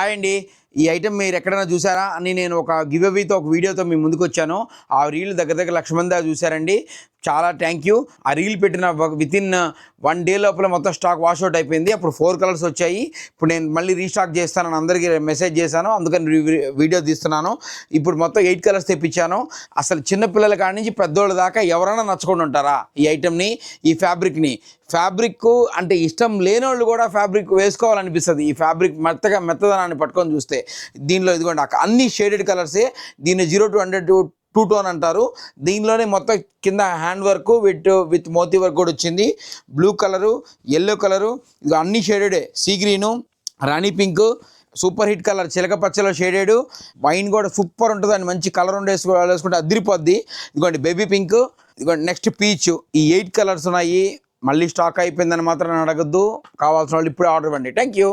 Hi అండి. ఈ item మీరు ఎక్కడైనా చూసారా అని నేను ఒక గివ్ అవేతో ఒక వీడియోతో మీ ముందుకు వచ్చాను. ఆ రీల్ దగ్గర 1,00,000 మంది దాకా చూసారండి. చాలా థ్యాంక్ యూ. ఆ రీల్ పెట్టిన వితిన్ 1 డే లోపల మొత్తం స్టాక్ వాష్అవుట్ అయిపోయింది. అప్పుడు 4 కలర్స్ వచ్చాయి. ఇప్పుడు నేను మళ్ళీ రీస్టాక్ చేస్తానని అందరికీ మెసేజ్ చేశాను, అందుకని వీడియో తీస్తున్నాను. ఇప్పుడు మొత్తం 8 కలర్స్ తెప్పించాను. అసలు చిన్నపిల్లల కాడి నుంచి పెద్దోళ్ళ దాకా ఎవరైనా నచ్చుకొని ఉంటారా ఈ ఐటెంని, ఈ ఫ్యాబ్రిక్ని. ఫ్యాబ్రిక్ అంటే ఇష్టం లేని వాళ్ళు కూడా ఫ్యాబ్రిక్ వేసుకోవాలనిపిస్తుంది. ఈ ఫ్యాబ్రిక్ మెత్తదనాన్ని పట్టుకొని చూస్తే దీనిలో ఇదిగోండి అన్ని షేడెడ్ కలర్సే. దీన్ని 0 to 100 2 టోన్ అంటారు. దీనిలోనే మొత్తం కింద హ్యాండ్ వర్క్ విత్ మోతీ వర్క్ కూడా వచ్చింది. బ్లూ కలరు, ఎల్లో కలరు, ఇది అన్ని షేడెడే. సీ గ్రీను, రాణి పింక్, సూపర్ హిట్ కలర్ చిలక పచ్చలో షేడెడ్ వైన్ కూడా సూపర్ ఉంటుంది. అని మంచి కలర్ వేసుకుంటే అదిరిపోద్ది. ఇదిగోండి బేబీ పింక్, ఇదిగోండి నెక్స్ట్ పీచ్. ఈ 8 కలర్స్ ఉన్నాయి. మళ్ళీ స్టాక్ అయిపోయిందని మాత్రం అడగద్దు. కావాల్సిన వాళ్ళు ఇప్పుడే ఆర్డర్ ఇవ్వండి. Thank you.